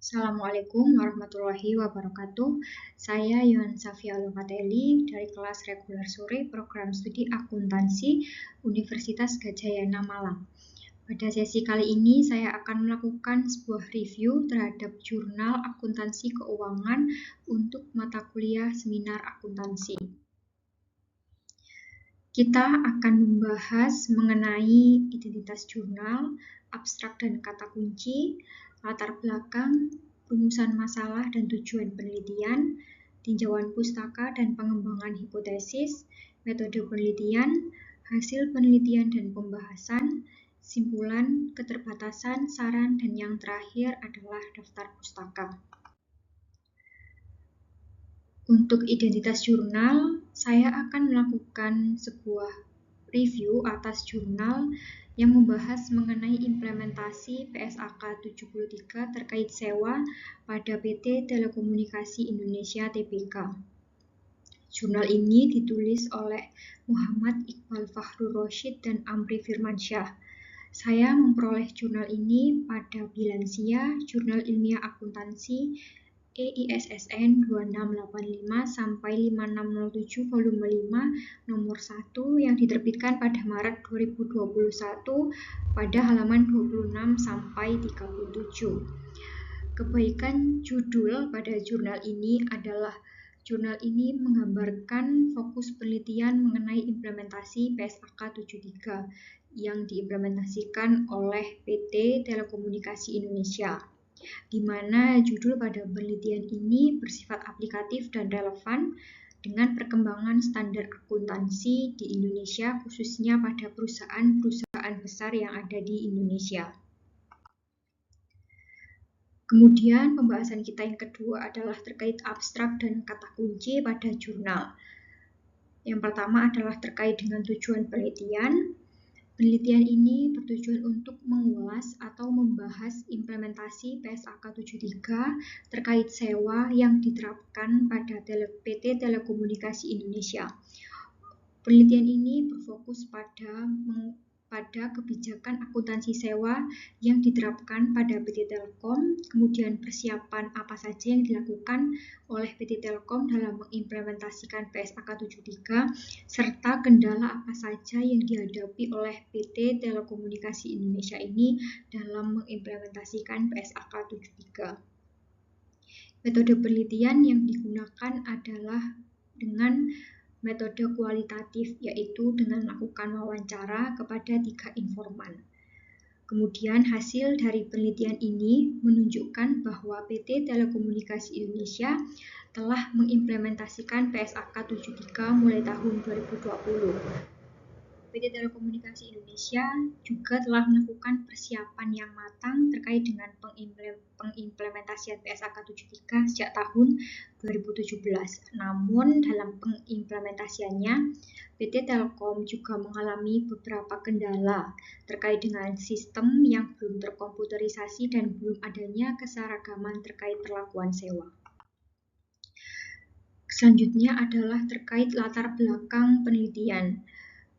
Assalamualaikum warahmatullahi wabarakatuh. Saya Yohan Safia Lokateli dari kelas reguler sore program studi akuntansi Universitas Gadjah Yana Malang. Pada sesi kali ini saya akan melakukan sebuah review terhadap jurnal akuntansi keuangan untuk mata kuliah seminar akuntansi. Kita akan membahas mengenai identitas jurnal, abstrak dan kata kunci, latar belakang, rumusan masalah dan tujuan penelitian, tinjauan pustaka dan pengembangan hipotesis, metode penelitian, hasil penelitian dan pembahasan, simpulan, keterbatasan, saran, dan yang terakhir adalah daftar pustaka. Untuk identitas jurnal, saya akan melakukan sebuah review atas jurnal yang membahas mengenai implementasi PSAK 73 terkait sewa pada PT Telekomunikasi Indonesia Tbk. Jurnal ini ditulis oleh Muhammad Iqbal Fakhrur Rasyid dan Amri Firmansyah. Saya memperoleh jurnal ini pada Bilansia Jurnal Ilmiah Akuntansi EISSN 2685 sampai 5607 volume 5 nomor 1 yang diterbitkan pada Maret 2021 pada halaman 26 sampai 37. Kebaikan judul pada jurnal ini adalah jurnal ini menggambarkan fokus penelitian mengenai implementasi PSAK 73 yang diimplementasikan oleh PT Telekomunikasi Indonesia, di mana judul pada penelitian ini bersifat aplikatif dan relevan dengan perkembangan standar akuntansi di Indonesia, khususnya pada perusahaan-perusahaan besar yang ada di Indonesia. Kemudian pembahasan kita yang kedua adalah terkait abstrak dan kata kunci pada jurnal. Yang pertama adalah terkait dengan tujuan penelitian. Penelitian ini bertujuan untuk mengulas atau membahas implementasi PSAK 73 terkait sewa yang diterapkan pada PT Telekomunikasi Indonesia. Penelitian ini berfokus pada kebijakan akuntansi sewa yang diterapkan pada PT Telkom, kemudian persiapan apa saja yang dilakukan oleh PT Telkom dalam mengimplementasikan PSAK 73, serta kendala apa saja yang dihadapi oleh PT Telekomunikasi Indonesia ini dalam mengimplementasikan PSAK 73. Metode penelitian yang digunakan adalah dengan metode kualitatif, yaitu dengan melakukan wawancara kepada 3 informan. Kemudian hasil dari penelitian ini menunjukkan bahwa PT Telekomunikasi Indonesia telah mengimplementasikan PSAK 73 mulai tahun 2020. PT Telekomunikasi Indonesia juga telah melakukan persiapan yang matang terkait dengan pengimplementasian PSAK 73 sejak tahun 2017. Namun dalam pengimplementasiannya, PT Telkom juga mengalami beberapa kendala terkait dengan sistem yang belum terkomputerisasi dan belum adanya keseragaman terkait perlakuan sewa. Selanjutnya adalah terkait latar belakang penelitian.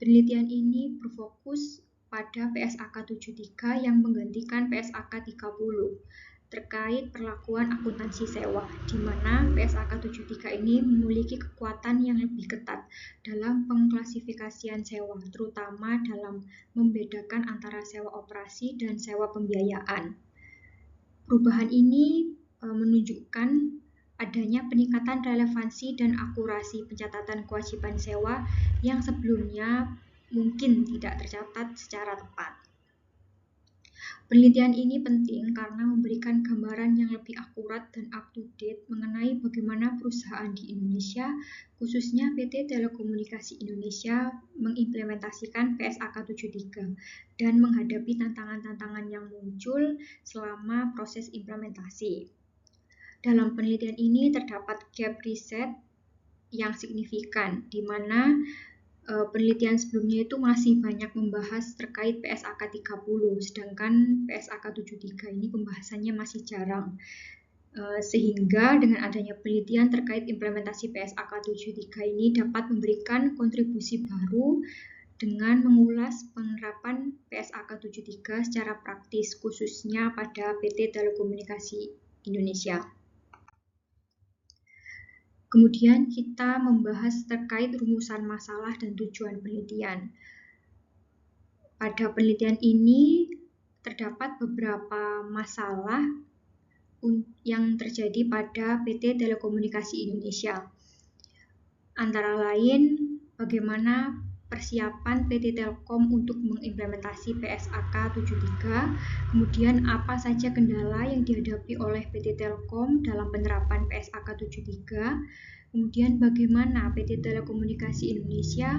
Penelitian ini berfokus pada PSAK 73 yang menggantikan PSAK 30 terkait perlakuan akuntansi sewa, di mana PSAK 73 ini memiliki kekuatan yang lebih ketat dalam pengklasifikasian sewa, terutama dalam membedakan antara sewa operasi dan sewa pembiayaan. Perubahan ini menunjukkan adanya peningkatan relevansi dan akurasi pencatatan kewajiban sewa yang sebelumnya mungkin tidak tercatat secara tepat. Penelitian ini penting karena memberikan gambaran yang lebih akurat dan up-to-date mengenai bagaimana perusahaan di Indonesia, khususnya PT Telekomunikasi Indonesia, mengimplementasikan PSAK 73 dan menghadapi tantangan-tantangan yang muncul selama proses implementasi. Dalam penelitian ini terdapat gap riset yang signifikan, di mana penelitian sebelumnya itu masih banyak membahas terkait PSAK 30, sedangkan PSAK 73 ini pembahasannya masih jarang. Sehingga dengan adanya penelitian terkait implementasi PSAK 73 ini dapat memberikan kontribusi baru dengan mengulas penerapan PSAK 73 secara praktis, khususnya pada PT Telekomunikasi Indonesia. Kemudian kita membahas terkait rumusan masalah dan tujuan penelitian. Pada penelitian ini terdapat beberapa masalah yang terjadi pada PT Telekomunikasi Indonesia. Antara lain, bagaimana persiapan PT Telkom untuk mengimplementasi PSAK 73, kemudian apa saja kendala yang dihadapi oleh PT Telkom dalam penerapan PSAK 73, kemudian bagaimana PT Telekomunikasi Indonesia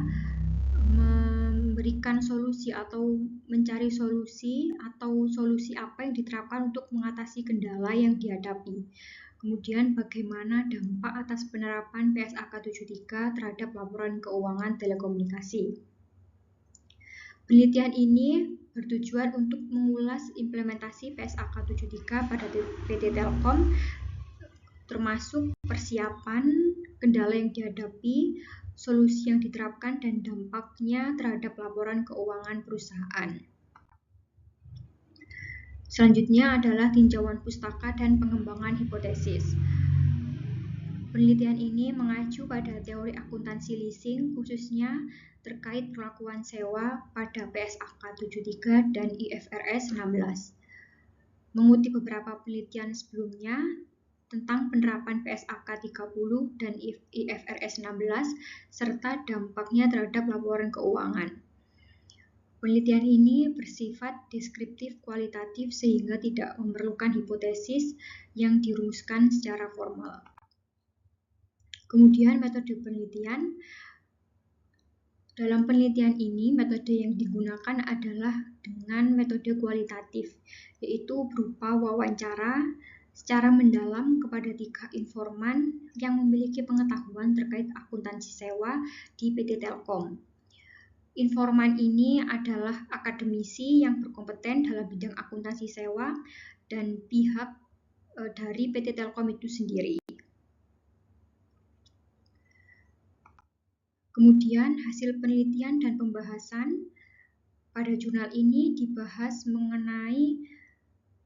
memberikan solusi atau mencari solusi atau solusi apa yang diterapkan untuk mengatasi kendala yang dihadapi. Kemudian bagaimana dampak atas penerapan PSAK 73 terhadap laporan keuangan telekomunikasi. Penelitian ini bertujuan untuk mengulas implementasi PSAK 73 pada PT Telkom, termasuk persiapan, kendala yang dihadapi, solusi yang diterapkan, dan dampaknya terhadap laporan keuangan perusahaan. Selanjutnya adalah tinjauan pustaka dan pengembangan hipotesis. Penelitian ini mengacu pada teori akuntansi leasing, khususnya terkait perlakuan sewa pada PSAK 73 dan IFRS 16. Mengutip beberapa penelitian sebelumnya tentang penerapan PSAK 30 dan IFRS 16 serta dampaknya terhadap laporan keuangan. Penelitian ini bersifat deskriptif kualitatif sehingga tidak memerlukan hipotesis yang dirumuskan secara formal. Kemudian metode penelitian. Dalam penelitian ini, metode yang digunakan adalah dengan metode kualitatif, yaitu berupa wawancara secara mendalam kepada 3 informan yang memiliki pengetahuan terkait akuntansi sewa di PT Telkom. Informan ini adalah akademisi yang berkompeten dalam bidang akuntansi sewa dan pihak dari PT Telkom itu sendiri. Kemudian hasil penelitian dan pembahasan pada jurnal ini dibahas mengenai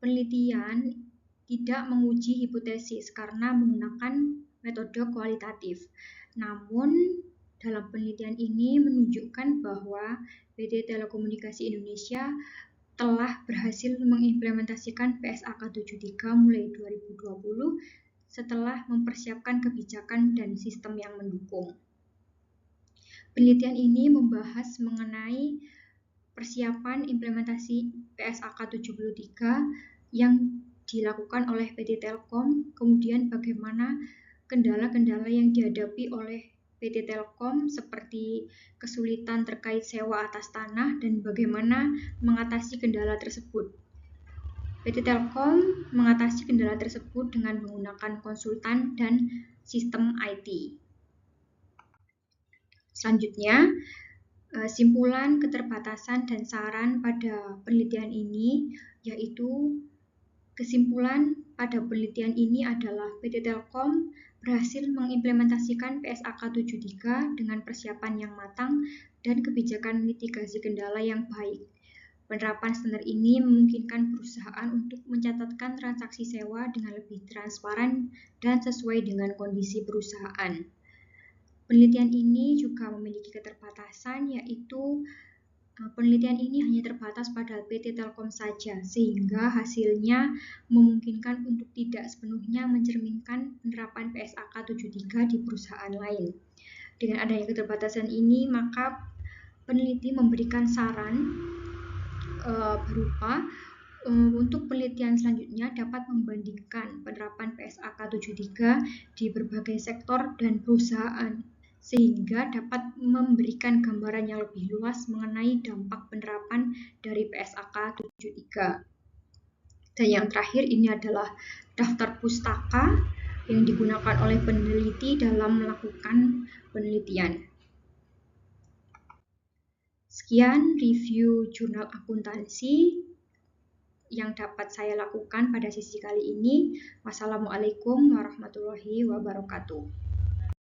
penelitian tidak menguji hipotesis karena menggunakan metode kualitatif. Namun, dalam penelitian ini menunjukkan bahwa PT Telekomunikasi Indonesia telah berhasil mengimplementasikan PSAK 73 mulai 2020 setelah mempersiapkan kebijakan dan sistem yang mendukung. Penelitian ini membahas mengenai persiapan implementasi PSAK 73 yang dilakukan oleh PT Telkom, kemudian bagaimana kendala-kendala yang dihadapi oleh PT Telkom seperti kesulitan terkait sewa atas tanah dan bagaimana mengatasi kendala tersebut. PT Telkom mengatasi kendala tersebut dengan menggunakan konsultan dan sistem IT. Selanjutnya, simpulan, keterbatasan, dan saran pada penelitian ini, yaitu kesimpulan pada penelitian ini adalah PT Telkom berhasil mengimplementasikan PSAK 73 dengan persiapan yang matang dan kebijakan mitigasi kendala yang baik. Penerapan standar ini memungkinkan perusahaan untuk mencatatkan transaksi sewa dengan lebih transparan dan sesuai dengan kondisi perusahaan. Penelitian ini juga memiliki keterbatasan, yaitu penelitian ini hanya terbatas pada PT Telkom saja, sehingga hasilnya memungkinkan untuk tidak sepenuhnya mencerminkan penerapan PSAK 73 di perusahaan lain. Dengan adanya keterbatasan ini, maka peneliti memberikan saran berupa untuk penelitian selanjutnya dapat membandingkan penerapan PSAK 73 di berbagai sektor dan perusahaan, sehingga dapat memberikan gambaran yang lebih luas mengenai dampak penerapan dari PSAK 73. Dan yang terakhir ini adalah daftar pustaka yang digunakan oleh peneliti dalam melakukan penelitian. Sekian review jurnal akuntansi yang dapat saya lakukan pada sesi kali ini. Wassalamualaikum warahmatullahi wabarakatuh.